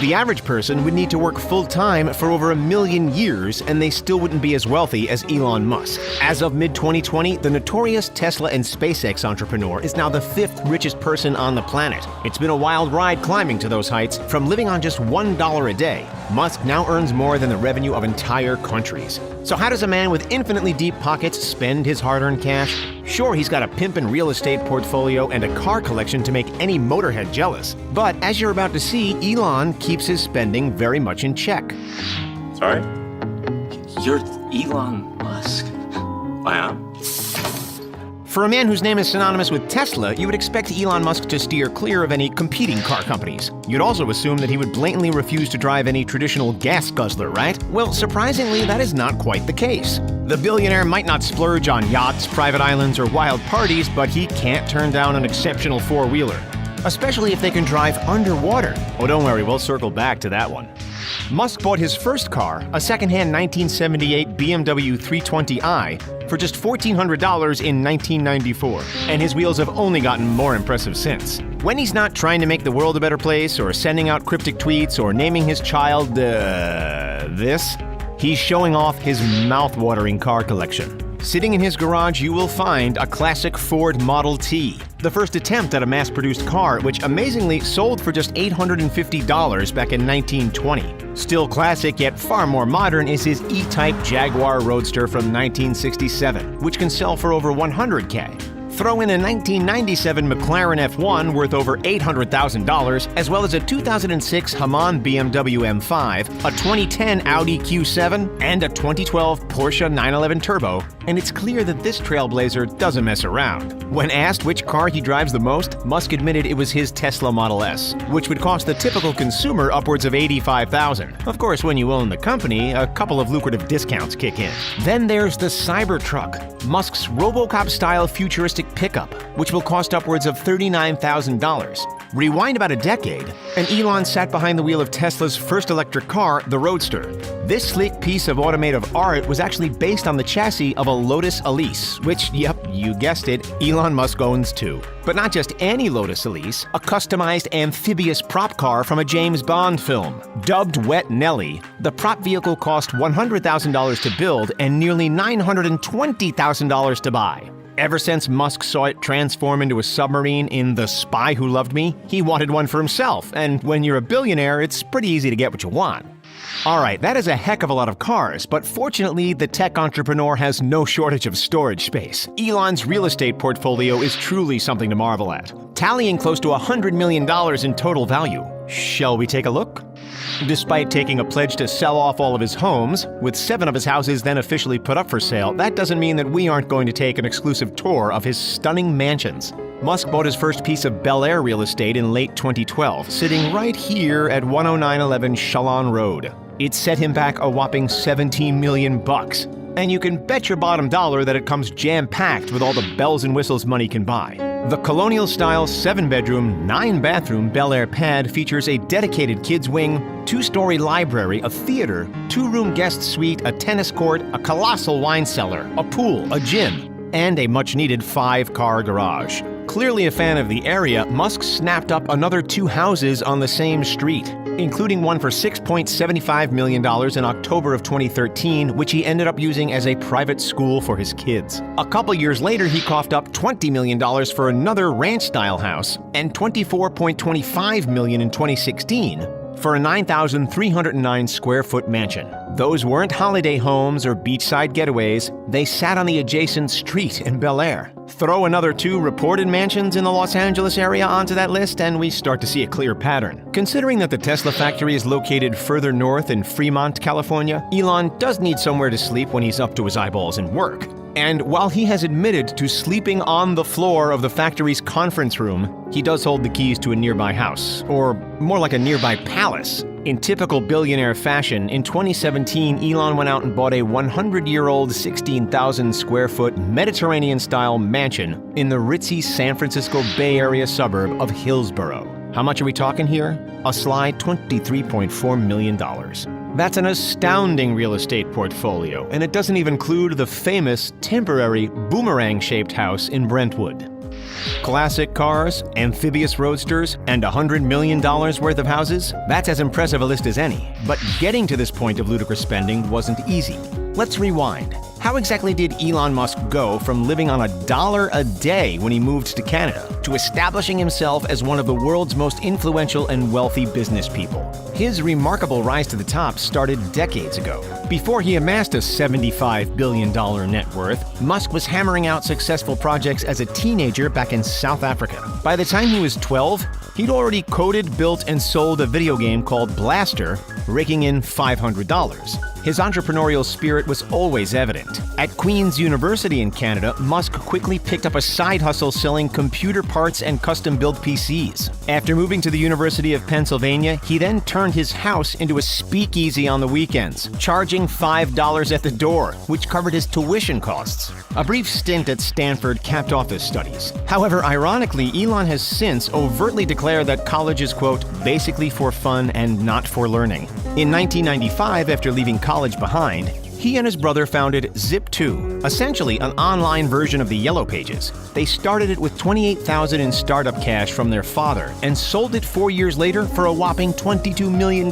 The average person would need to work full-time for over 1 million years, and they still wouldn't be as wealthy as Elon Musk. As of mid-2020, the notorious Tesla and SpaceX entrepreneur is now the 5th richest person on the planet. It's been a wild ride climbing to those heights. From living on just $1 a day, Musk now earns more than the revenue of entire countries. So how does a man with infinitely deep pockets spend his hard-earned cash? Sure, he's got a pimpin' real estate portfolio and a car collection to make any motorhead jealous. But as you're about to see, Elon keeps his spending very much in check. Sorry? You're Elon Musk? I am? For a man whose name is synonymous with Tesla, you would expect Elon Musk to steer clear of any competing car companies. You'd also assume that he would blatantly refuse to drive any traditional gas guzzler, right? Well, surprisingly, that is not quite the case. The billionaire might not splurge on yachts, private islands, or wild parties, but he can't turn down an exceptional four-wheeler, especially if they can drive underwater. Oh, don't worry, we'll circle back to that one. Musk bought his first car, a second-hand 1978 BMW 320i, for just $1,400 in 1994, and his wheels have only gotten more impressive since. When he's not trying to make the world a better place, or sending out cryptic tweets, or naming his child, this, he's showing off his mouth-watering car collection. Sitting in his garage, you will find a classic Ford Model T, the first attempt at a mass-produced car, which amazingly sold for just $850 back in 1920. Still classic, yet far more modern, is his E-Type Jaguar Roadster from 1967, which can sell for over $100K. Throw in a 1997 McLaren F1 worth over $800,000, as well as a 2006 Hamann BMW M5, a 2010 Audi Q7, and a 2012 Porsche 911 Turbo, and it's clear that this trailblazer doesn't mess around. When asked which car he drives the most, Musk admitted it was his Tesla Model S, which would cost the typical consumer upwards of $85,000. Of course, when you own the company, a couple of lucrative discounts kick in. Then there's the Cybertruck, Musk's RoboCop-style futuristic pickup, which will cost upwards of $39,000. Rewind about a decade, and Elon sat behind the wheel of Tesla's first electric car, the Roadster. This sleek piece of automotive art was actually based on the chassis of a Lotus Elise, which, yep, you guessed it, Elon Musk owns too. But not just any Lotus Elise, a customized amphibious prop car from a James Bond film. Dubbed Wet Nelly, the prop vehicle cost $100,000 to build and nearly $920,000 to buy. Ever since Musk saw it transform into a submarine in The Spy Who Loved Me, he wanted one for himself, and when you're a billionaire, it's pretty easy to get what you want. Alright, that is a heck of a lot of cars, but fortunately, the tech entrepreneur has no shortage of storage space. Elon's real estate portfolio is truly something to marvel at, tallying close to $100 million in total value. Shall we take a look? Despite taking a pledge to sell off all of his homes, with 7 of his houses then officially put up for sale, that doesn't mean that we aren't going to take an exclusive tour of his stunning mansions. Musk bought his first piece of Bel Air real estate in late 2012, sitting right here at 10911 Shalon Road. It set him back a whopping $17 million. And you can bet your bottom dollar that it comes jam-packed with all the bells and whistles money can buy. The colonial-style 7-bedroom, 9-bathroom Bel Air pad features a dedicated kids' wing, 2-story library, a theater, 2-room guest suite, a tennis court, a colossal wine cellar, a pool, a gym, and a much-needed 5-car garage. Clearly a fan of the area, Musk snapped up another 2 houses on the same street, including one for $6.75 million in October of 2013, which he ended up using as a private school for his kids. A couple years later, he coughed up $20 million for another ranch-style house, and $24.25 million in 2016 for a 9,309 square foot mansion. Those weren't holiday homes or beachside getaways, they sat on the adjacent street in Bel Air. Throw another 2 reported mansions in the Los Angeles area onto that list, and we start to see a clear pattern. Considering that the Tesla factory is located further north in Fremont, California, Elon does need somewhere to sleep when he's up to his eyeballs in work. And while he has admitted to sleeping on the floor of the factory's conference room, he does hold the keys to a nearby house, or more like a nearby palace. In typical billionaire fashion, in 2017, Elon went out and bought a 100-year-old 16,000 square foot Mediterranean-style mansion in the ritzy San Francisco Bay Area suburb of Hillsborough. How much are we talking here? A sly $23.4 million. That's an astounding real estate portfolio, and it doesn't even include the famous, temporary, boomerang-shaped house in Brentwood. Classic cars, amphibious roadsters, and $100 million worth of houses? That's as impressive a list as any. But getting to this point of ludicrous spending wasn't easy. Let's rewind. How exactly did Elon Musk go from living on $1 a day when he moved to Canada to establishing himself as one of the world's most influential and wealthy business people? His remarkable rise to the top started decades ago. Before he amassed a $75 billion net worth, Musk was hammering out successful projects as a teenager back in South Africa. By the time he was 12, he'd already coded, built, and sold a video game called Blaster, raking in $500. His entrepreneurial spirit was always evident. At Queen's University in Canada, Musk quickly picked up a side hustle selling computer parts and custom-built PCs. After moving to the University of Pennsylvania, he then turned his house into a speakeasy on the weekends, charging $5 at the door, which covered his tuition costs. A brief stint at Stanford capped off his studies. However, ironically, Elon has since overtly declared that college is, quote, basically for fun and not for learning. In 1995, after leaving college behind, he and his brother founded Zip2, essentially an online version of the Yellow Pages. They started it with $28,000 in startup cash from their father and sold it 4 years later for a whopping $22 million.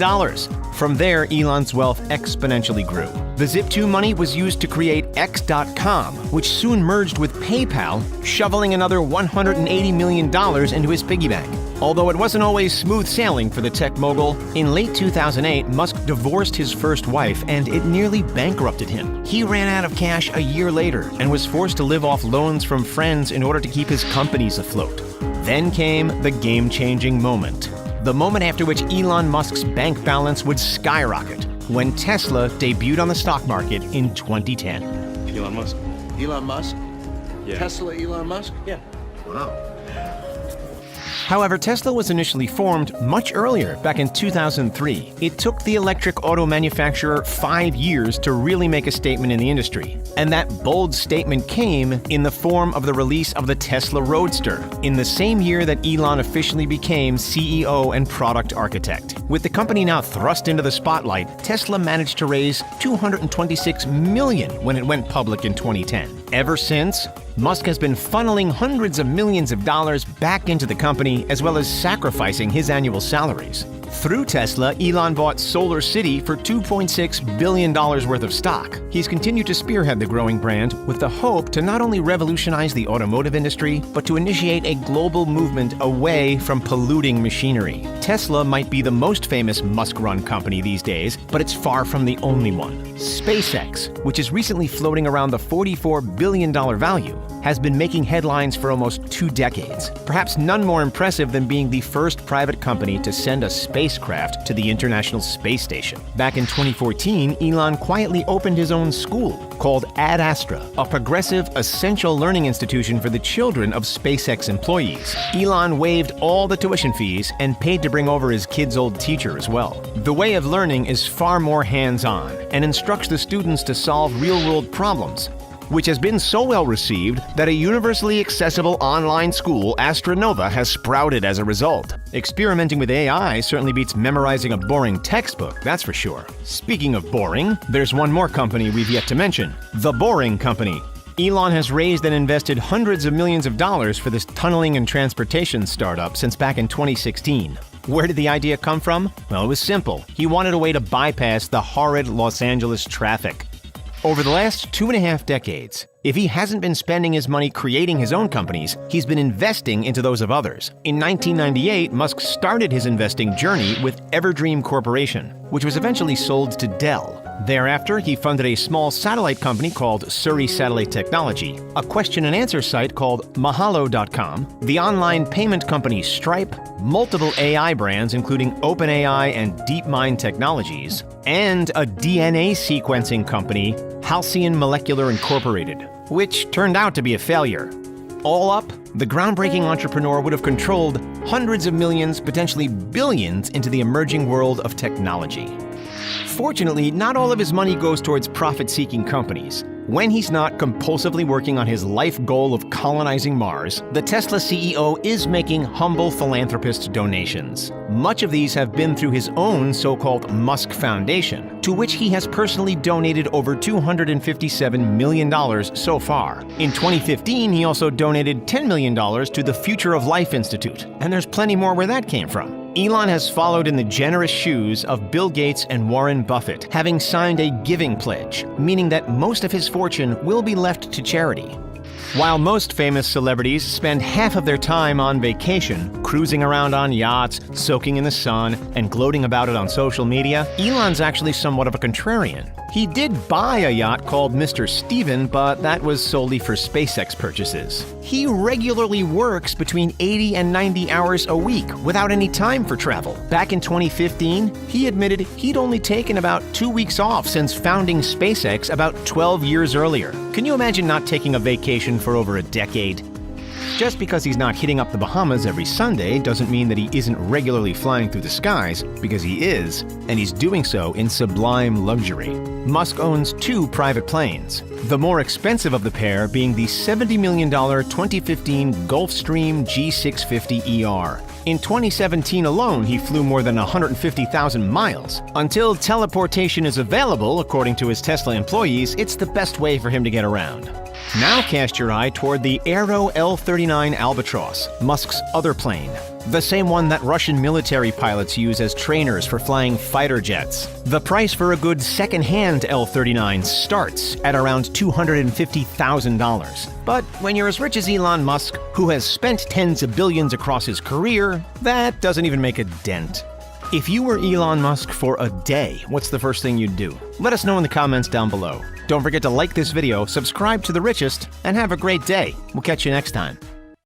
From there, Elon's wealth exponentially grew. The Zip2 money was used to create X.com, which soon merged with PayPal, shoveling another $180 million into his piggy bank. Although it wasn't always smooth sailing for the tech mogul, in late 2008, Musk divorced his first wife and it nearly bankrupted him. He ran out of cash a year later and was forced to live off loans from friends in order to keep his companies afloat. Then came the game-changing moment. The moment after which Elon Musk's bank balance would skyrocket, when Tesla debuted on the stock market in 2010. Elon Musk. Elon Musk? Yeah. Tesla Elon Musk? Yeah. Wow. However, Tesla was initially formed much earlier, back in 2003. It took the electric auto manufacturer 5 years to really make a statement in the industry. And that bold statement came in the form of the release of the Tesla Roadster, in the same year that Elon officially became CEO and product architect. With the company now thrust into the spotlight, Tesla managed to raise $226 million when it went public in 2010. Ever since, Musk has been funneling hundreds of millions of dollars back into the company, as well as sacrificing his annual salaries. Through Tesla, Elon bought Solar City for $2.6 billion worth of stock. He's continued to spearhead the growing brand with the hope to not only revolutionize the automotive industry, but to initiate a global movement away from polluting machinery. Tesla might be the most famous Musk-run company these days, but it's far from the only one. SpaceX, which is recently floating around the $44 billion value, has been making headlines for almost 2 decades. Perhaps none more impressive than being the first private company to send a spacecraft to the International Space Station. Back in 2014, Elon quietly opened his own school called Ad Astra, a progressive, essential learning institution for the children of SpaceX employees. Elon waived all the tuition fees and paid to bring over his kid's old teacher as well. The way of learning is far more hands-on and instructs the students to solve real-world problems, which has been so well received that a universally accessible online school, Astronova, has sprouted as a result. Experimenting with AI certainly beats memorizing a boring textbook, that's for sure. Speaking of boring, there's one more company we've yet to mention, The Boring Company. Elon has raised and invested hundreds of millions of dollars for this tunneling and transportation startup since back in 2016. Where did the idea come from? Well, it was simple. He wanted a way to bypass the horrid Los Angeles traffic. Over the last 2.5 decades, if he hasn't been spending his money creating his own companies, he's been investing into those of others. In 1998, Musk started his investing journey with Everdream Corporation, which was eventually sold to Dell. Thereafter, he funded a small satellite company called Surrey Satellite Technology, a question and answer site called Mahalo.com, the online payment company Stripe, multiple AI brands including OpenAI and DeepMind Technologies, and a DNA sequencing company, Halcyon Molecular Incorporated, which turned out to be a failure. All up, the groundbreaking entrepreneur would have controlled hundreds of millions, potentially billions, into the emerging world of technology. Fortunately, not all of his money goes towards profit-seeking companies. When he's not compulsively working on his life goal of colonizing Mars, the Tesla CEO is making humble philanthropist donations. Much of these have been through his own so-called Musk Foundation, to which he has personally donated over $257 million so far. In 2015, he also donated $10 million to the Future of Life Institute, and there's plenty more where that came from. Elon has followed in the generous shoes of Bill Gates and Warren Buffett, having signed a giving pledge, meaning that most of his fortune will be left to charity. While most famous celebrities spend half of their time on vacation, cruising around on yachts, soaking in the sun, and gloating about it on social media, Elon's actually somewhat of a contrarian. He did buy a yacht called Mr. Steven, but that was solely for SpaceX purchases. He regularly works between 80 and 90 hours a week without any time for travel. Back in 2015, he admitted he'd only taken about 2 weeks off since founding SpaceX about 12 years earlier. Can you imagine not taking a vacation for over a decade? Just because he's not hitting up the Bahamas every Sunday doesn't mean that he isn't regularly flying through the skies, because he is, and he's doing so in sublime luxury. Musk owns 2 private planes, the more expensive of the pair being the $70 million 2015 Gulfstream G650ER. In 2017 alone, he flew more than 150,000 miles. Until teleportation is available, according to his Tesla employees, it's the best way for him to get around. Now cast your eye toward the Aero L-39 Albatross, Musk's other plane. The same one that Russian military pilots use as trainers for flying fighter jets. The price for a good second-hand L-39 starts at around $250,000. But when you're as rich as Elon Musk, who has spent tens of billions across his career, that doesn't even make a dent. If you were Elon Musk for a day, what's the first thing you'd do? Let us know in the comments down below. Don't forget to like this video, subscribe to The Richest, and have a great day. We'll catch you next time.